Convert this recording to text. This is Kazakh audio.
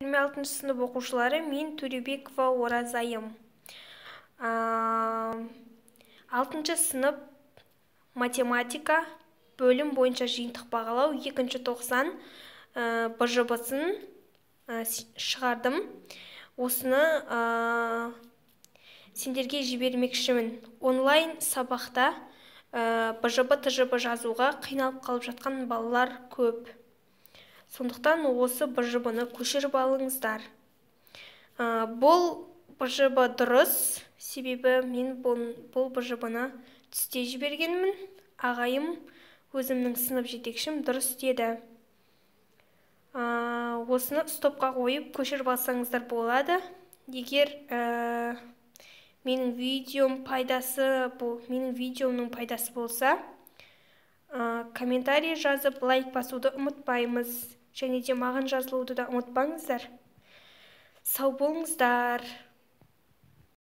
26 сынып оқушылары, мен Төребекова Оразайым. 6 сынып математика бөлім бойынша жиынтық бағалау 2-ші тоқсан БЖБ-сын шығардым. Осыны сендерге жібермекшімін. Онлайн сабақта БЖБ, ТЖБ жазуға қиналып қалып жатқан балалар көп. Сондықтан осы БЖБ-ны көшіріп алыңыздар. Бұл БЖБ дұрыс, себебі мен бұл БЖБ-ны түсте жібергенмін. Ағайым, өзімнің сынып жетекшім дұрыс деді. Осыны стопқа қойып көшіріп алсаңыздар болады. Егер менің видеомның пайдасы болса, комментарий жазып, лайк басуды ұмытпаймыз. Және де маған жазылуды да ұмытпаңыздар. Сау болыңыздар.